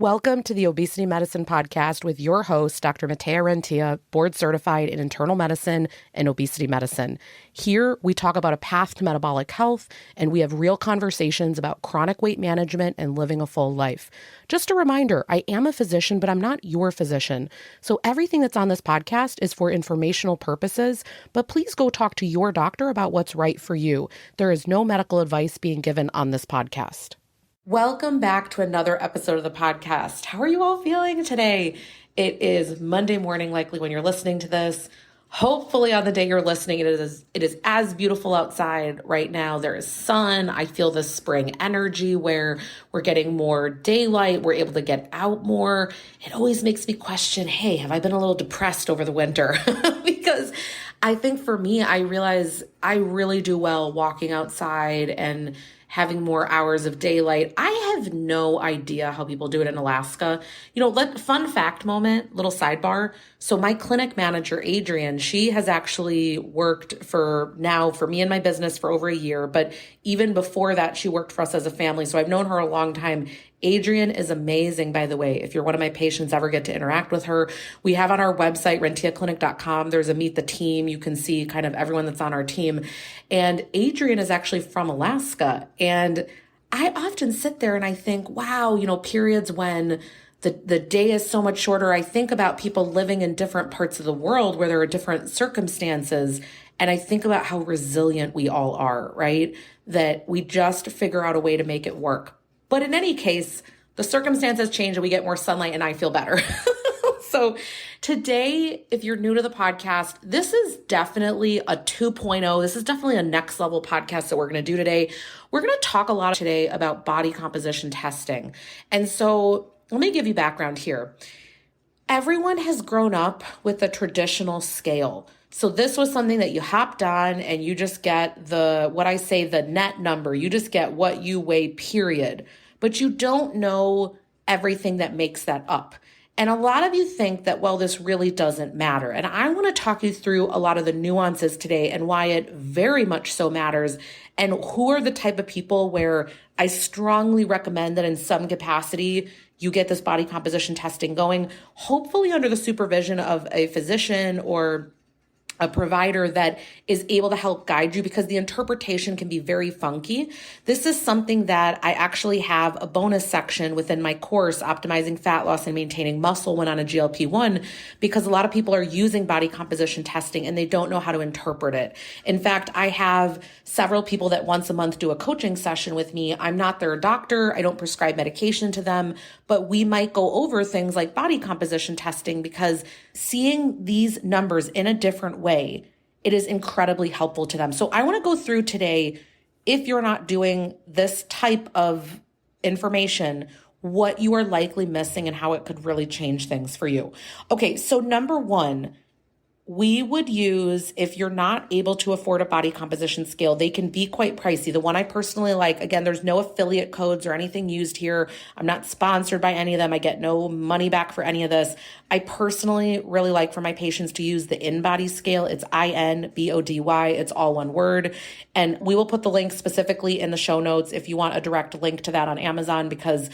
Welcome to the Obesity Medicine Podcast with your host, Dr. Rentea, board certified in internal medicine and obesity medicine. Here, we talk about a path to metabolic health, and we have real conversations about chronic weight management and living a full life. Just a reminder, I am a physician, but I'm not your physician. So everything that's on this podcast is for informational purposes, but please go talk to your doctor about what's right for you. There is no medical advice being given on this podcast. Welcome back to another episode of the podcast. How are you all feeling today? It is Monday morning, likely when you're listening to this. Hopefully on the day you're listening, it is as beautiful outside right now. There is sun. I feel this spring energy where we're getting more daylight. We're able to get out more. It always makes me question, hey, have I been a little depressed over the winter? Because I think for me, I realize I really do well walking outside and having more hours of daylight. I have no idea how people do it in Alaska. Fun fact moment, little sidebar. So my clinic manager, Adrian, she has actually worked for me and my business for over a year. But even before that, she worked for us as a family. So I've known her a long time. Adrian is amazing, by the way. If you're one of my patients, ever get to interact with her, we have on our website, renteaclinic.com, there's a meet the team. You can see kind of everyone that's on our team. And Adrian is actually from Alaska. And I often sit there and I think, wow, periods when the day is so much shorter. I think about people living in different parts of the world where there are different circumstances. And I think about how resilient we all are, right? That we just figure out a way to make it work. But in any case, the circumstances change and we get more sunlight and I feel better. So today, if you're new to the podcast, this is definitely a 2.0. This is definitely a next level podcast that we're going to do today. We're going to talk a lot today about body composition testing. And so let me give you background here. Everyone has grown up with a traditional scale. So this was something that you hopped on and you just get the net number. You just get what you weigh, period. But you don't know everything that makes that up. And a lot of you think that, well, this really doesn't matter. And I want to talk you through a lot of the nuances today and why it very much so matters. And who are the type of people where I strongly recommend that in some capacity, you get this body composition testing going, hopefully under the supervision of a physician or a provider that is able to help guide you, because the interpretation can be very funky. This is something that I actually have a bonus section within my course, Optimizing Fat Loss and Maintaining Muscle when on a GLP-1, because a lot of people are using body composition testing and they don't know how to interpret it. In fact, I have several people that once a month do a coaching session with me. I'm not their doctor. I don't prescribe medication to them, but we might go over things like body composition testing, because seeing these numbers in a different way, it is incredibly helpful to them. So I want to go through today, if you're not doing this type of information, what you are likely missing and how it could really change things for you. Okay, so number one, we would use, if you're not able to afford a body composition scale, they can be quite pricey. The one I personally like, again, there's no affiliate codes or anything used here. I'm not sponsored by any of them. I get no money back for any of this. I personally really like for my patients to use the InBody scale. It's INBODY. It's all one word. And we will put the link specifically in the show notes if you want a direct link to that on Amazon, because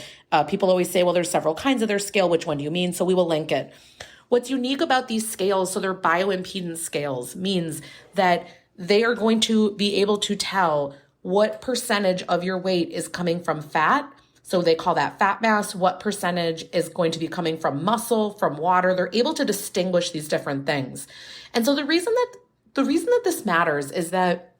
people always say, well, there's several kinds of their scale. Which one do you mean? So we will link it. What's unique about these scales, so they're bioimpedance scales, means that they are going to be able to tell what percentage of your weight is coming from fat. So they call that fat mass. What percentage is going to be coming from muscle, from water. They're able to distinguish these different things. And so the reason that this matters is that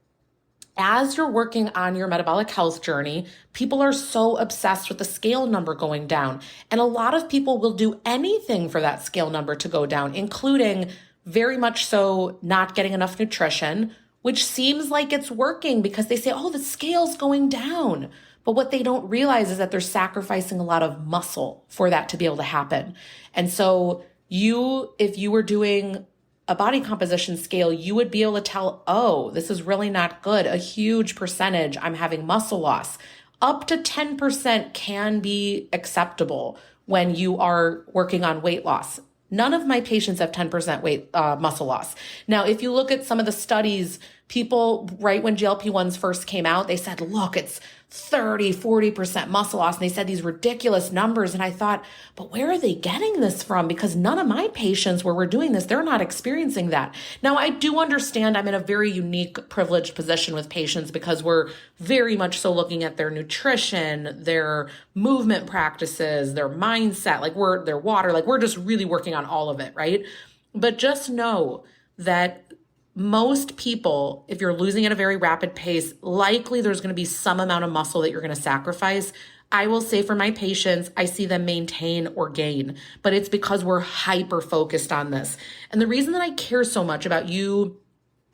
as you're working on your metabolic health journey, people are so obsessed with the scale number going down. And a lot of people will do anything for that scale number to go down, including very much so not getting enough nutrition, which seems like it's working because they say, oh, the scale's going down. But what they don't realize is that they're sacrificing a lot of muscle for that to be able to happen. And so if you were doing a body composition scale, you would be able to tell, oh, this is really not good. A huge percentage, I'm having muscle loss. Up to 10% can be acceptable when you are working on weight loss. None of my patients have 10% muscle loss. Now, if you look at some of the studies, people, right when GLP-1s first came out, they said, look, it's 30, 40% muscle loss. And they said these ridiculous numbers. And I thought, but where are they getting this from? Because none of my patients where we're doing this, they're not experiencing that. Now, I do understand I'm in a very unique, privileged position with patients because we're very much so looking at their nutrition, their movement practices, their mindset, their water, we're just really working on all of it, right? But just know that most people, if you're losing at a very rapid pace, likely there's going to be some amount of muscle that you're going to sacrifice. I will say for my patients, I see them maintain or gain, but it's because we're hyper focused on this. And the reason that I care so much about you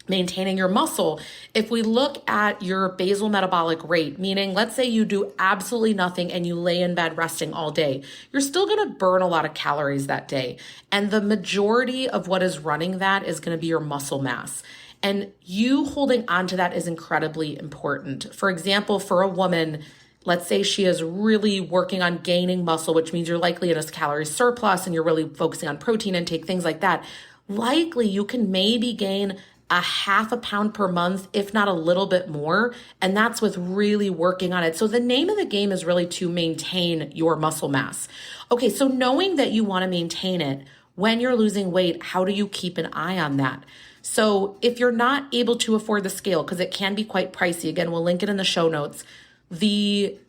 maintaining your muscle, if we look at your basal metabolic rate, meaning let's say you do absolutely nothing and you lay in bed resting all day, you're still going to burn a lot of calories that day. And the majority of what is running that is going to be your muscle mass. And you holding on to that is incredibly important. For example, for a woman, let's say she is really working on gaining muscle, which means you're likely in a calorie surplus and you're really focusing on protein intake, things like that. Likely you can maybe gain a half a pound per month, if not a little bit more. And that's with really working on it. So the name of the game is really to maintain your muscle mass. Okay, so knowing that you want to maintain it when you're losing weight, how do you keep an eye on that? So if you're not able to afford the scale, because it can be quite pricey, again, we'll link it in the show notes. The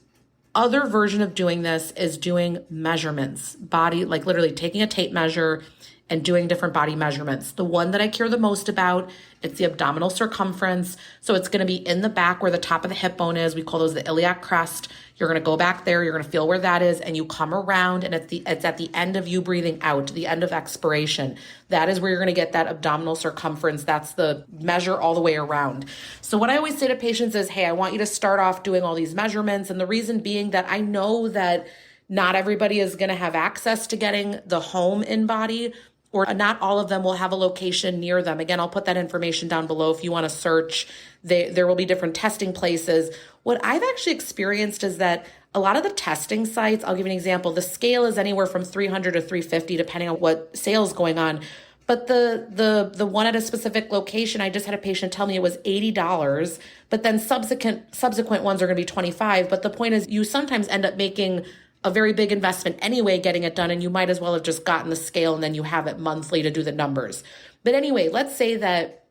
other version of doing this is doing measurements, body, literally taking a tape measure and doing different body measurements. The one that I care the most about, it's the abdominal circumference. So it's going to be in the back where the top of the hip bone is. We call those the iliac crest. You're going to go back there. You're going to feel where that is. And you come around and it's at the end of you breathing out, the end of expiration. That is where you're going to get that abdominal circumference. That's the measure all the way around. So what I always say to patients is, hey, I want you to start off doing all these measurements. And the reason being that I know that not everybody is going to have access to getting the home in body, or not all of them will have a location near them. Again, I'll put that information down below if you want to search. There will be different testing places. What I've actually experienced is that a lot of the testing sites, I'll give you an example, the scale is anywhere from 300 to 350 depending on what sale is going on. But the one at a specific location, I just had a patient tell me it was $80, but then subsequent ones are going to be $25. But the point is you sometimes end up making a very big investment anyway, getting it done, and you might as well have just gotten the scale and then you have it monthly to do the numbers. But anyway, let's say that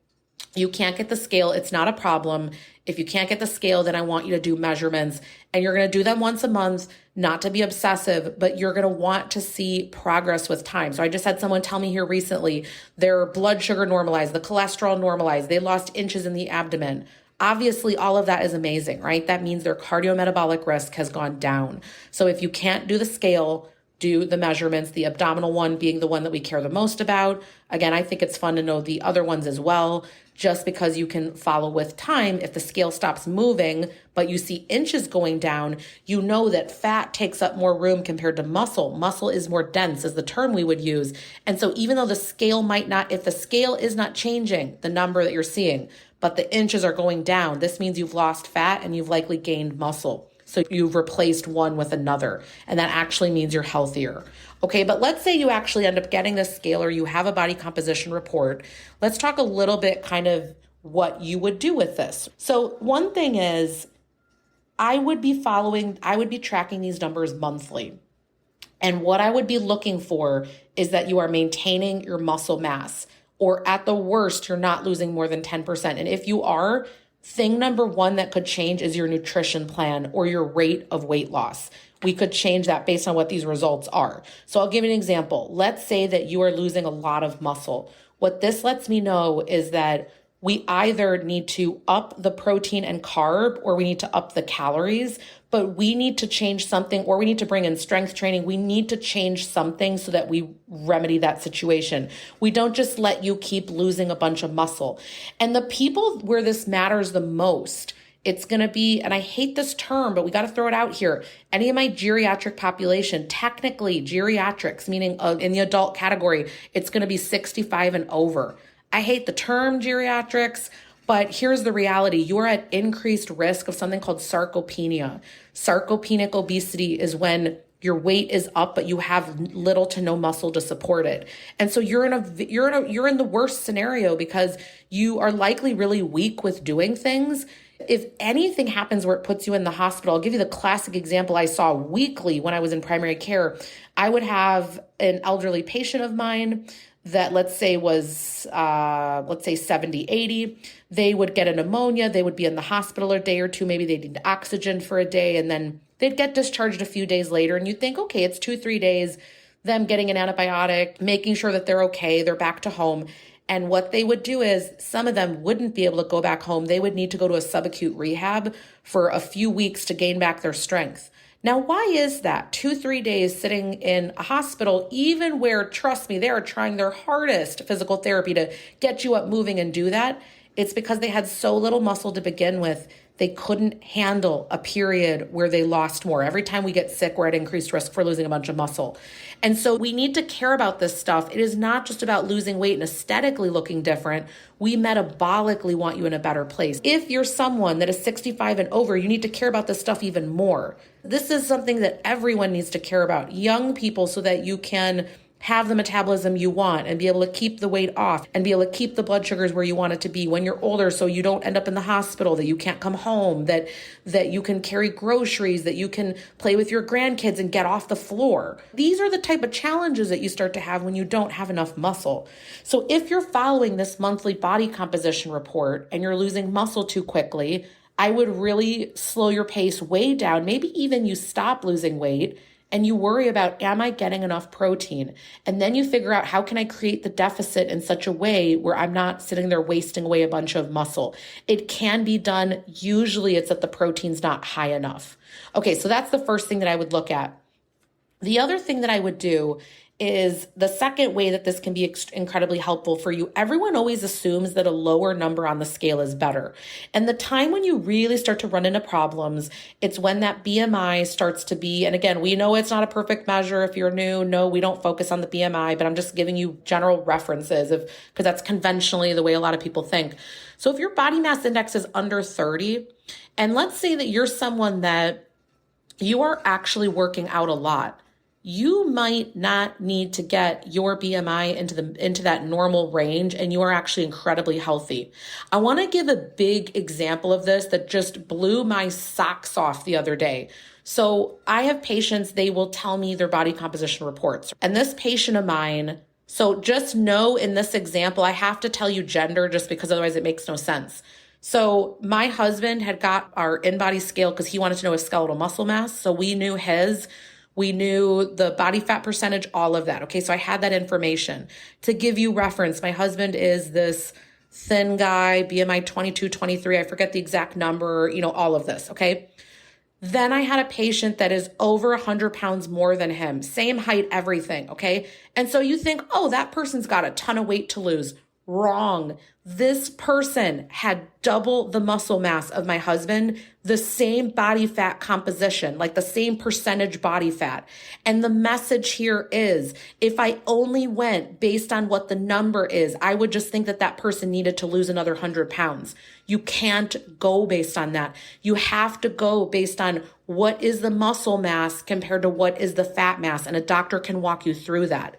you can't get the scale. It's not a problem. If you can't get the scale, then I want you to do measurements, and you're going to do them once a month, not to be obsessive, but you're going to want to see progress with time. So I just had someone tell me here recently, their blood sugar normalized, the cholesterol normalized, they lost inches in the abdomen. Obviously, all of that is amazing, right? That means their cardiometabolic risk has gone down. So if you can't do the scale, do the measurements, the abdominal one being the one that we care the most about. Again, I think it's fun to know the other ones as well, just because you can follow with time. If the scale stops moving, but you see inches going down, you know that fat takes up more room compared to muscle. Muscle is more dense is the term we would use. And so even though the scale might not, if the scale is not changing the number that you're seeing, but the inches are going down, this means you've lost fat and you've likely gained muscle. So you've replaced one with another, and that actually means you're healthier. Okay, but let's say you actually end up getting this scale or you have a body composition report. Let's talk a little bit kind of what you would do with this. So one thing is I would be tracking these numbers monthly. And what I would be looking for is that you are maintaining your muscle mass, or at the worst, you're not losing more than 10%. And if you are, thing number one that could change is your nutrition plan or your rate of weight loss. We could change that based on what these results are. So I'll give you an example. Let's say that you are losing a lot of muscle. What this lets me know is that we either need to up the protein and carb, or we need to up the calories, but we need to change something, or we need to bring in strength training. We need to change something so that we remedy that situation. We don't just let you keep losing a bunch of muscle. And the people where this matters the most, it's going to be, and I hate this term, but we got to throw it out here. Any of my geriatric population, technically geriatrics, meaning in the adult category, it's going to be 65 and over. I hate the term geriatrics, but here's the reality. You're at increased risk of something called sarcopenia. Sarcopenic obesity is when your weight is up, but you have little to no muscle to support it. And so you're in the worst scenario because you are likely really weak with doing things. If anything happens where it puts you in the hospital, I'll give you the classic example I saw weekly when I was in primary care. I would have an elderly patient of mine that let's say was, 70, 80. They would get a pneumonia. They would be in the hospital a day or two. Maybe they need oxygen for a day, and then they'd get discharged a few days later. And you'd think, okay, it's 2-3 days, them getting an antibiotic, making sure that they're okay, they're back to home. And what they would do is some of them wouldn't be able to go back home. They would need to go to a subacute rehab for a few weeks to gain back their strength. Now, why is that? 2-3 days sitting in a hospital, even where, trust me, they are trying their hardest physical therapy to get you up moving and do that. It's because they had so little muscle to begin with. They couldn't handle a period where they lost more. Every time we get sick, we're at increased risk for losing a bunch of muscle. And so we need to care about this stuff. It is not just about losing weight and aesthetically looking different. We metabolically want you in a better place. If you're someone that is 65 and over, you need to care about this stuff even more. This is something that everyone needs to care about. Young people, so that you can have the metabolism you want and be able to keep the weight off and be able to keep the blood sugars where you want it to be when you're older, so you don't end up in the hospital, that you can't come home, that you can carry groceries, that you can play with your grandkids and get off the floor. These are the type of challenges that you start to have when you don't have enough muscle. So if you're following this monthly body composition report and you're losing muscle too quickly, I would really slow your pace way down. Maybe even you stop losing weight and you worry about, am I getting enough protein? And then you figure out, how can I create the deficit in such a way where I'm not sitting there wasting away a bunch of muscle? It can be done. Usually it's that the protein's not high enough. Okay, so that's the first thing that I would look at. The other thing that I would do is the second way that this can be incredibly helpful for you. Everyone always assumes that a lower number on the scale is better. And the time when you really start to run into problems, it's when that BMI starts to be, and again, we know it's not a perfect measure. If you're new, no, we don't focus on the BMI, but I'm just giving you general references because that's conventionally the way a lot of people think. So if your body mass index is under 30, and let's say that you're someone that you are actually working out a lot, you might not need to get your BMI into that normal range, and you are actually incredibly healthy. I want to give a big example of this that just blew my socks off the other day. So I have patients, they will tell me their body composition reports. And this patient of mine, so just know in this example, I have to tell you gender just because otherwise it makes no sense. So my husband had got our in-body scale because he wanted to know his skeletal muscle mass. So we knew his. We knew the body fat percentage, all of that. Okay, so I had that information. To give you reference, my husband is this thin guy, BMI 22, 23, I forget the exact number, all of this, okay? Then I had a patient that is over 100 pounds more than him, same height, everything, okay? And so you think, oh, that person's got a ton of weight to lose. Wrong. This person had double the muscle mass of my husband, the same body fat composition, like the same percentage body fat. And the message here is, if I only went based on what the number is, I would just think that that person needed to lose another 100 pounds. You can't go based on that. You have to go based on what is the muscle mass compared to what is the fat mass. And a doctor can walk you through that.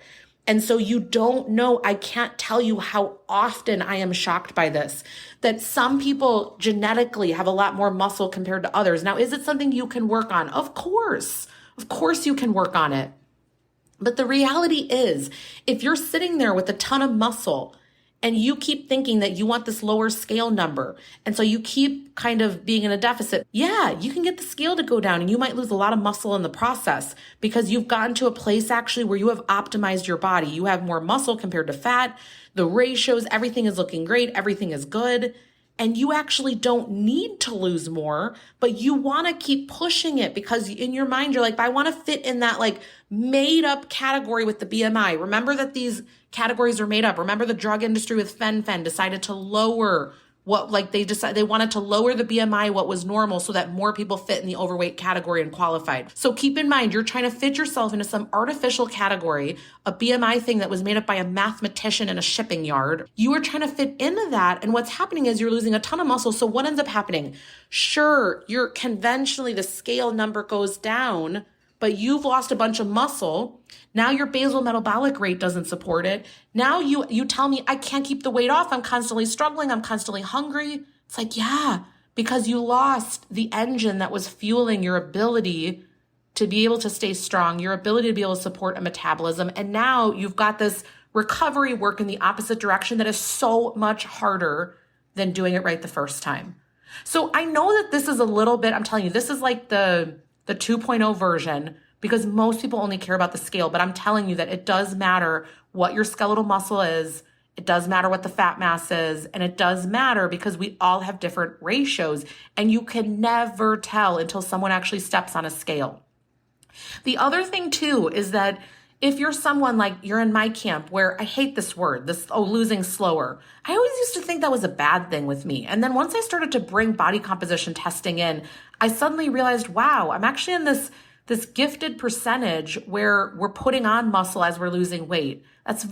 And so you don't know, I can't tell you how often I am shocked by this, that some people genetically have a lot more muscle compared to others. Now, is it something you can work on? Of course you can work on it. But the reality is, if you're sitting there with a ton of muscle and you keep thinking that you want this lower scale number, and so you keep kind of being in a deficit, yeah, you can get the scale to go down and you might lose a lot of muscle in the process because you've gotten to a place actually where you have optimized your body. You have more muscle compared to fat, the ratios, everything is looking great, everything is good. And you actually don't need to lose more, but you want to keep pushing it because in your mind, you're like, but I want to fit in that like made up category with the BMI. Remember that these categories are made up. Remember the drug industry with fen-phen decided to lower they wanted to lower the BMI, what was normal, so that more people fit in the overweight category and qualified. So keep in mind, you're trying to fit yourself into some artificial category, a BMI thing that was made up by a mathematician in a shipping yard. You are trying to fit into that. And what's happening is you're losing a ton of muscle. So what ends up happening? Sure, you're conventionally, the scale number goes down, but you've lost a bunch of muscle. Now your basal metabolic rate doesn't support it. Now you tell me I can't keep the weight off. I'm constantly struggling. I'm constantly hungry. It's like, yeah, because you lost the engine that was fueling your ability to be able to stay strong, your ability to be able to support a metabolism. And now you've got this recovery work in the opposite direction that is so much harder than doing it right the first time. So I know that this is a little bit, I'm telling you, this is like the 2.0 version, because most people only care about the scale, but I'm telling you that it does matter what your skeletal muscle is. It does matter what the fat mass is, and it does matter because we all have different ratios, and you can never tell until someone actually steps on a scale. The other thing too is that if you're someone like you're in my camp where I hate this word, losing slower. I always used to think that was a bad thing with me. And then once I started to bring body composition testing in, I suddenly realized, wow, I'm actually in this gifted percentage where we're putting on muscle as we're losing weight. That's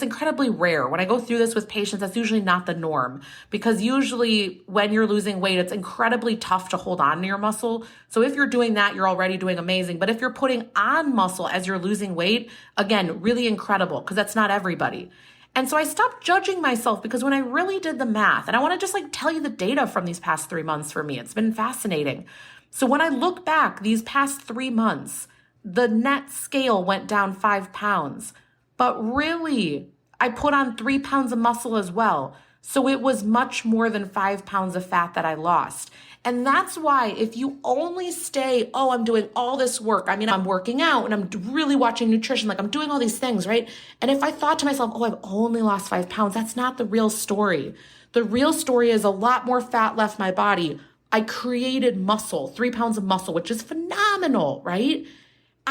incredibly rare. When I go through this with patients, that's usually not the norm, because usually when you're losing weight, it's incredibly tough to hold on to your muscle. So if you're doing that, you're already doing amazing. But if you're putting on muscle as you're losing weight, again, really incredible, because that's not everybody. And so I stopped judging myself, because when I really did the math, and I want to just tell you the data from these past 3 months for me, it's been fascinating. So when I look back these past 3 months, the net scale went down 5 pounds, but really I put on 3 pounds of muscle as well. So it was much more than 5 pounds of fat that I lost. And that's why if you only stay, oh, I'm doing all this work. I mean, I'm working out and I'm really watching nutrition, I'm doing all these things, right? And if I thought to myself, oh, I've only lost 5 pounds, that's not the real story. The real story is a lot more fat left my body. I created muscle, 3 pounds of muscle, which is phenomenal, right?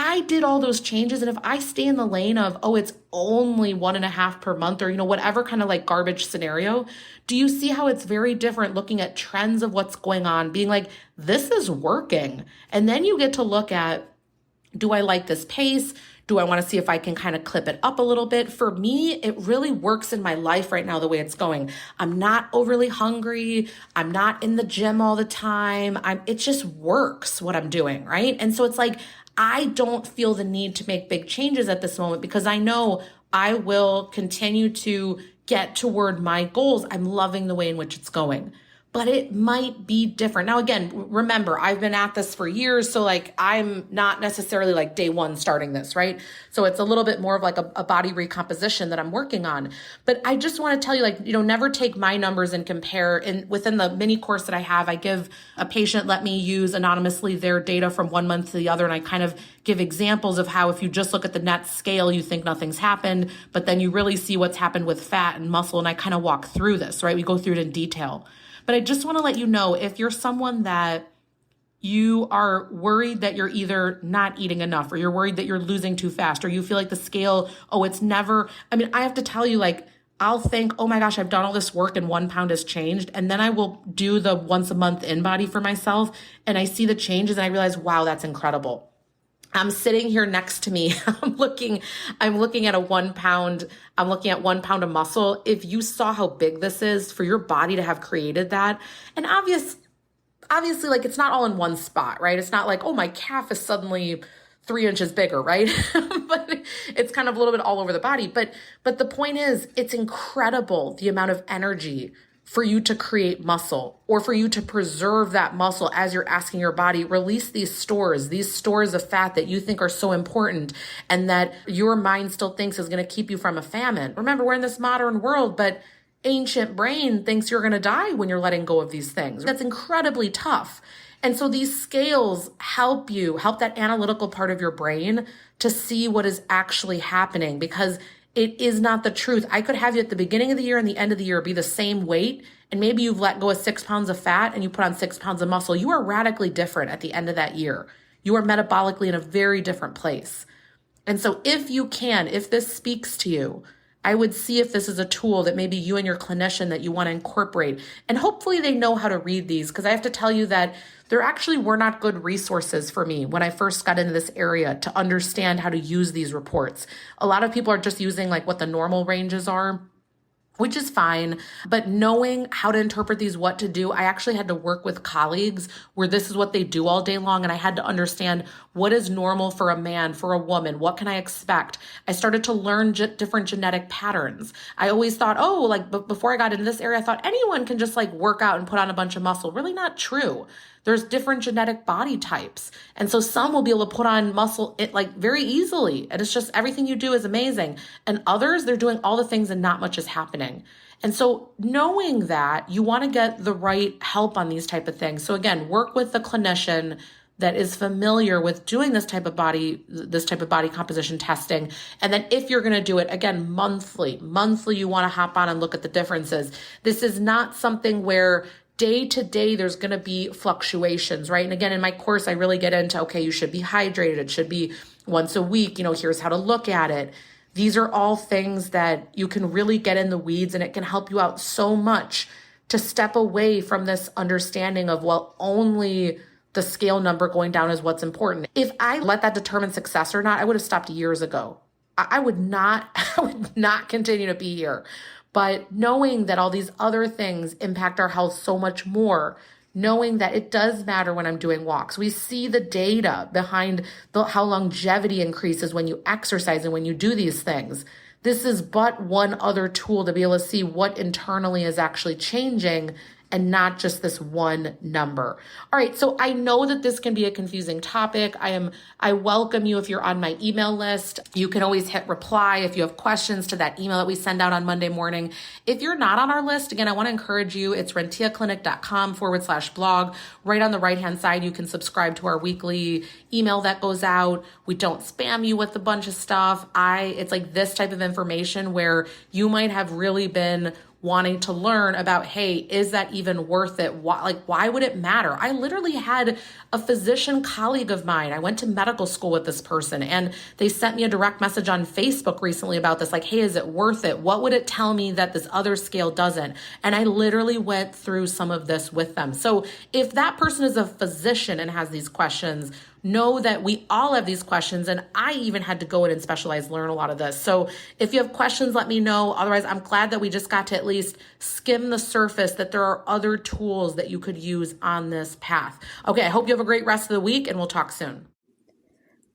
I did all those changes. And if I stay in the lane of, oh, it's only 1.5 per month, or, whatever kind of garbage scenario, do you see how it's very different looking at trends of what's going on, being like, this is working. And then you get to look at, do I like this pace? Do I want to see if I can kind of clip it up a little bit? For me, it really works in my life right now the way it's going. I'm not overly hungry. I'm not in the gym all the time. It just works what I'm doing, right? And so it's I don't feel the need to make big changes at this moment, because I know I will continue to get toward my goals. I'm loving the way in which it's going. But it might be different. Now, again, remember, I've been at this for years. So I'm not necessarily day one starting this, right? So it's a little bit more of a body recomposition that I'm working on. But I just want to tell you, never take my numbers and compare. Within the mini course that I have, I give a patient, let me use anonymously their data from 1 month to the other. And I kind of give examples of how if you just look at the net scale, you think nothing's happened, but then you really see what's happened with fat and muscle. And I kind of walk through this, right? We go through it in detail. But I just want to let you know, if you're someone that you are worried that you're either not eating enough, or you're worried that you're losing too fast, or you feel like the scale, it's never, I have to tell you, I'll think, oh my gosh, I've done all this work and 1 pound has changed. And then I will do the once a month InBody for myself, and I see the changes and I realize, wow, that's incredible. I'm sitting here next to me. I'm looking at a 1 pound. I'm looking at 1 pound of muscle. If you saw how big this is for your body to have created that, and obviously, it's not all in one spot, right? It's not oh, my calf is suddenly 3 inches bigger, right? But it's kind of a little bit all over the body. But the point is, it's incredible the amount of energy for you to create muscle, or for you to preserve that muscle as you're asking your body, release these stores of fat that you think are so important and that your mind still thinks is going to keep you from a famine. Remember, we're in this modern world, but ancient brain thinks you're going to die when you're letting go of these things. That's incredibly tough. And so these scales help that analytical part of your brain to see what is actually happening, because it is not the truth. I could have you at the beginning of the year and the end of the year be the same weight, and maybe you've let go of 6 pounds of fat and you put on 6 pounds of muscle. You are radically different at the end of that year. You are metabolically in a very different place. And so if this speaks to you, I would see if this is a tool that maybe you and your clinician that you want to incorporate. And hopefully they know how to read these, because I have to tell you that there actually were not good resources for me when I first got into this area to understand how to use these reports. A lot of people are just using what the normal ranges are which is fine. But knowing how to interpret these, what to do, I actually had to work with colleagues where this is what they do all day long. And I had to understand what is normal for a man, for a woman. What can I expect? I started to learn different genetic patterns. I always thought, before I got into this area, I thought anyone can just work out and put on a bunch of muscle. Really not true. There's different genetic body types. And so some will be able to put on muscle very easily. And it's just everything you do is amazing. And others, they're doing all the things and not much is happening. And so knowing that, you want to get the right help on these type of things. So again, work with the clinician that is familiar with doing this type of body composition testing. And then if you're going to do it, again, monthly, you want to hop on and look at the differences. This is not something where day to day, there's going to be fluctuations, right? And again, in my course, I really get into, okay, you should be hydrated. It should be once a week. Here's how to look at it. These are all things that you can really get in the weeds, and it can help you out so much to step away from this understanding of, only the scale number going down is what's important. If I let that determine success or not, I would have stopped years ago. I would not continue to be here. But knowing that all these other things impact our health so much more, knowing that it does matter when I'm doing walks. We see the data behind how longevity increases when you exercise and when you do these things. This is but one other tool to be able to see what internally is actually changing and not just this one number. All right, so I know that this can be a confusing topic. I welcome you if you're on my email list. You can always hit reply if you have questions to that email that we send out on Monday morning. If you're not on our list, again, I want to encourage you. It's renteaclinic.com/blog. Right on the right-hand side, you can subscribe to our weekly email that goes out. We don't spam you with a bunch of stuff. It's this type of information where you might have really been wanting to learn about, hey, is that even worth it? Why would it matter? I literally had a physician colleague of mine. I went to medical school with this person, and they sent me a direct message on Facebook recently about this, hey, is it worth it? What would it tell me that this other scale doesn't? And I literally went through some of this with them. So if that person is a physician and has these questions, know that we all have these questions, and I even had to go in and learn a lot of this. So if you have questions, let me know. Otherwise, I'm glad that we just got to at least skim the surface, that there are other tools that you could use on this path. Okay, I hope you have a great rest of the week, and we'll talk soon.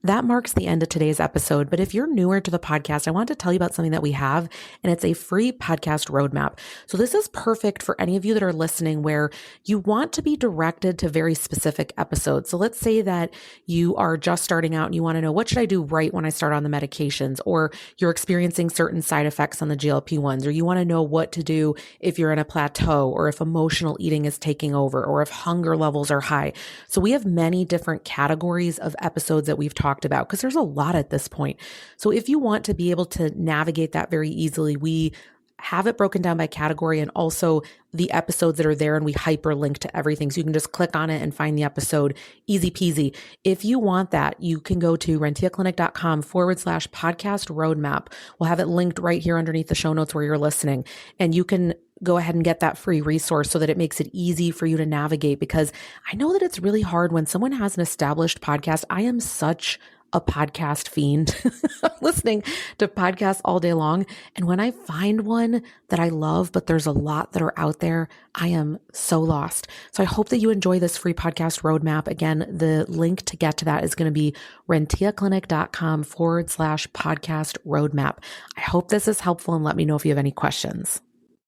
That marks the end of today's episode. But if you're newer to the podcast, I want to tell you about something that we have, and it's a free podcast roadmap. So this is perfect for any of you that are listening where you want to be directed to very specific episodes. So let's say that you are just starting out and you want to know, what should I do right when I start on the medications? Or you're experiencing certain side effects on the GLP-1s, or you want to know what to do if you're in a plateau, or if emotional eating is taking over, or if hunger levels are high. So we have many different categories of episodes that we've talked about, because there's a lot at this point. So if you want to be able to navigate that very easily, we have it broken down by category, and also the episodes that are there, and we hyperlink to everything. So you can just click on it and find the episode, easy peasy. If you want that, you can go to renteaclinic.com/podcast roadmap. We'll have it linked right here underneath the show notes where you're listening. And you can go ahead and get that free resource so that it makes it easy for you to navigate, because I know that it's really hard when someone has an established podcast. I am such a podcast fiend. I'm listening to podcasts all day long. And when I find one that I love, but there's a lot that are out there, I am so lost. So I hope that you enjoy this free podcast roadmap. Again, the link to get to that is going to be renteaclinic.com/podcast roadmap. I hope this is helpful, and let me know if you have any questions.